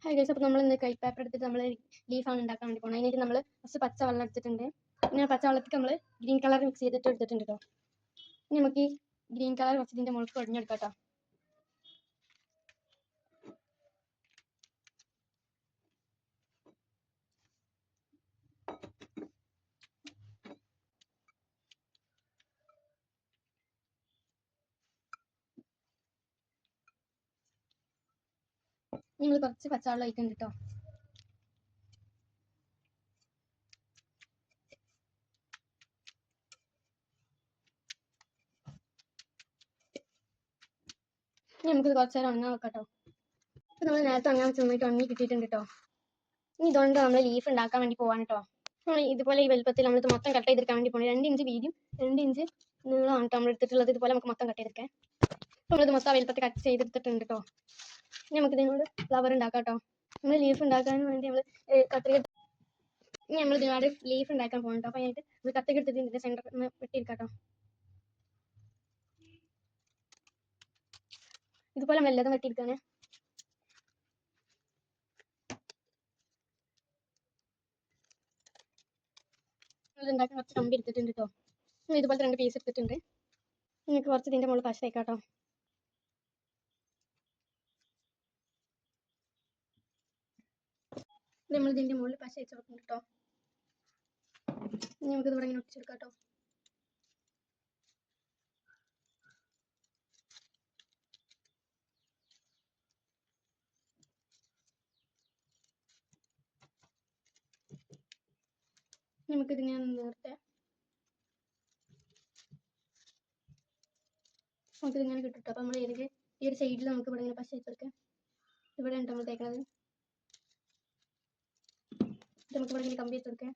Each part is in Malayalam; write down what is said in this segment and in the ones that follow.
ഹായ് ഗൈസ്, അപ്പോൾ നമ്മൾ ഇന്ന് കൈ പേപ്പർ എടുത്തിട്ട് നമ്മൾ ലീഫാണ് ഉണ്ടാക്കാൻ വേണ്ടി പോകുന്നത്. അതിനായിട്ട് നമ്മൾ ഫസ്റ്റ് പച്ച വെള്ളം എടുത്തിട്ടുണ്ട്. പിന്നെ പച്ച വെള്ളത്തിൽ നമ്മൾ ഗ്രീൻ കളർ മിക്സ് ചെയ്തിട്ട് എടുത്തിട്ടുണ്ട് കേട്ടോ. ഇനി നമുക്ക് ഈ ഗ്രീൻ കളർ കുറച്ച് ഇതിൻ്റെ മുകളിൽ ഒഴിഞ്ഞെടുക്കാം കേട്ടോ. നമ്മൾ കുറച്ച് പച്ചവെള്ളം ഒഴിക്കുന്നുണ്ട് കേട്ടോ. ഇനി നമുക്കിത് കുറച്ച് നേരം ഉണങ്ങാൻ വെക്കാം കേട്ടോ. അപ്പോൾ നമ്മൾ നേരത്തെ ഉണങ്ങാൻ ചെന്നിട്ട് ഉണങ്ങി കിട്ടിയിട്ടുണ്ട് കേട്ടോ. ഇനി ഇതുകൊണ്ട് നമ്മൾ ലീഫ് ഉണ്ടാക്കാൻ വേണ്ടി പോകാൻ കേട്ടോ. നമ്മൾ ഇതുപോലെ ഈ വലുപ്പത്തിൽ നമ്മളിത് മൊത്തം കട്ട് ചെയ്തെടുക്കാൻ വേണ്ടി പോകണം. 2 ഇഞ്ച് വീതിയും 2 ഇഞ്ച് നീളമാണ് കേട്ടോ നമ്മൾ എടുത്തിട്ടുള്ളത്. ഇതുപോലെ നമുക്ക് മൊത്തം കട്ട് ചെയ്തെടുക്കാം. അപ്പോൾ നമ്മളിത് മൊത്തം വലുപ്പത്തിൽ കട്ട് ചെയ്തെടുത്തിട്ടുണ്ട് കേട്ടോ. ഇനി നമുക്ക് ഇതിനോട് ഫ്ലവർ ഉണ്ടാക്കാം കേട്ടോ. നമ്മൾ ലീഫ് ഉണ്ടാക്കാൻ വേണ്ടി നമ്മൾ കത്രിക ഇനി നമ്മൾ ഇതിനോട് ലീഫ് ഉണ്ടാക്കാൻ പോകണം കേട്ടോ. അപ്പോൾ അതിനായിട്ട് നമ്മൾ കത്രിക എടുത്തിട്ട് ഇതിൻ്റെ സെൻറ്റർ ഒന്ന് വെട്ടിയെടുക്കാം കേട്ടോ. ഇതുപോലെ വല്ലതും വെട്ടിയെടുക്കാനേ. നമ്മൾ ഉണ്ടാക്കാൻ കുറച്ച് കമ്പി എടുത്തിട്ടുണ്ട് കേട്ടോ. ഇതുപോലത്തെ 2 പീസ് എടുത്തിട്ടുണ്ട്. നിങ്ങൾക്ക് കുറച്ച് ഇതിൻ്റെ മുകളിൽ പശ വയ്ക്കാം കേട്ടോ. നമ്മൾ ഇതിൻ്റെ മുകളിൽ പശ വെച്ച് കൊടുക്കും കേട്ടോ. ഇനി നമുക്ക് ഇവിടെ ഇങ്ങനെ ഒട്ടിച്ചെടുക്കാം കേട്ടോ. നമുക്കിതിങ്ങനെ നേരത്തെ നമുക്കിതിങ്ങനെ കിട്ടും കേട്ടോ. അപ്പോൾ നമ്മൾ ഈ ഒരു സൈഡിൽ നമുക്ക് ഇവിടെ ഇങ്ങനെ പശ വെച്ച് കൊടുക്കാം. ഇവിടെ ഉണ്ട് നമ്മൾ തേക്കുന്നത്. നമുക്ക് ഇവിടെ ഇങ്ങനെ കമ്പി വെച്ച് കൊടുക്കാം.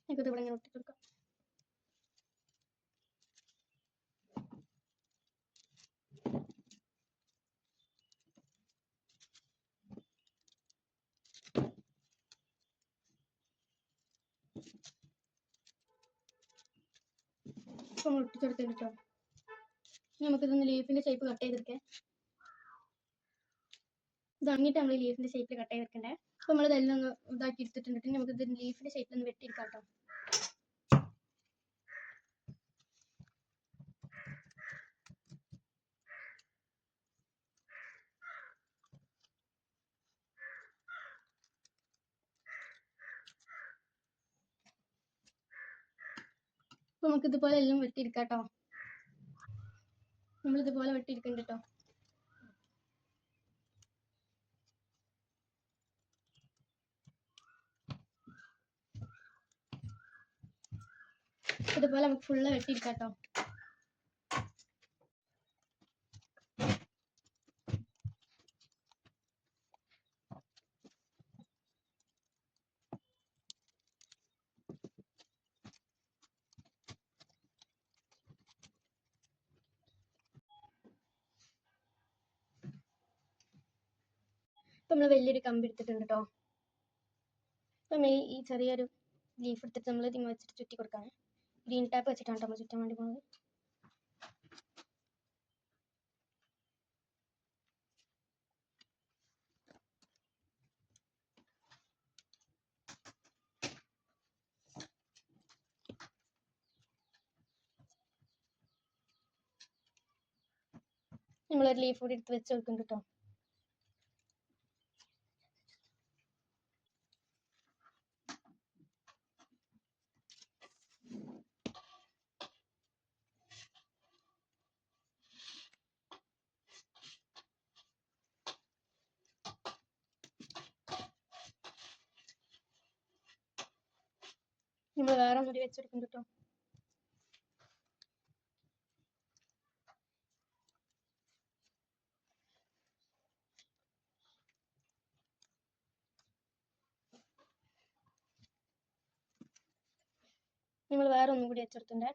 നമുക്കിത് ഇവിടെ ഇങ്ങനെ ഒട്ടിച്ച് കൊടുക്കാം. ഇപ്പോൾ നമ്മൾ ഒട്ടിച്ചെടുത്തിട്ട് കേട്ടോ. നമുക്കിതൊന്ന് ലീഫിൻ്റെ ഷേപ്പ് കട്ട് ചെയ്തെടുക്കാം. ഇത് ഉണങ്ങിയിട്ട് നമ്മൾ ലീഫിൻ്റെ ഷേപ്പിൽ കട്ട് ചെയ്തെടുക്കണ്ടേ. അപ്പോൾ നമ്മൾ ഇതെല്ലാം ഒന്ന് ഇതാക്കി എടുത്തിട്ടുണ്ട്. നമുക്ക് ഇത് ലീഫിൻ്റെ ഷേപ്പിൽ ഒന്ന് വെട്ടിയെടുക്കാം കേട്ടോ. അപ്പോൾ നമുക്ക് ഇതുപോലെ എല്ലാം വെട്ടിയെടുക്കാം കേട്ടോ. നമ്മളിതുപോലെ വെട്ടിയെടുക്കുന്നുണ്ട് കേട്ടോ. ഇതുപോലെ നമുക്ക് ഫുള്ള് വെട്ടിയെടുക്കാം കേട്ടോ. ഇപ്പം നമ്മൾ വലിയൊരു കമ്പി എടുത്തിട്ടുണ്ട് കേട്ടോ. അപ്പം ഈ ചെറിയൊരു ലീഫ് എടുത്തിട്ട് നമ്മൾ ഇതിന് വെച്ചിട്ട് ചുറ്റി കൊടുക്കാം. ഗ്രീൻ ടാപ്പ് വെച്ചിട്ടാണ് നമ്മൾ ചുറ്റാൻ വേണ്ടി പോകുന്നത്. നമ്മളൊരു ലീഫ് കൂടി എടുത്ത് വെച്ച് കൊടുക്കും കേട്ടോ. നമ്മൾ വേറെ മുടി വെച്ചെടുക്കും കേട്ടോ. നമ്മൾ വേറെ ഒന്നും കൂടി വെച്ചെടുത്തിട്ടുണ്ട്.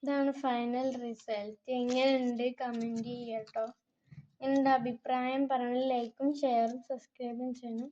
ഇതാണ് ഫൈനൽ റിസൾട്ട്. എങ്ങനെയുണ്ട് കമൻറ്റ് ചെയ്യുക കേട്ടോ. നിങ്ങളുടെ അഭിപ്രായം പറയണം. ലൈക്കും ഷെയറും സബ്സ്ക്രൈബും ചെയ്യണം.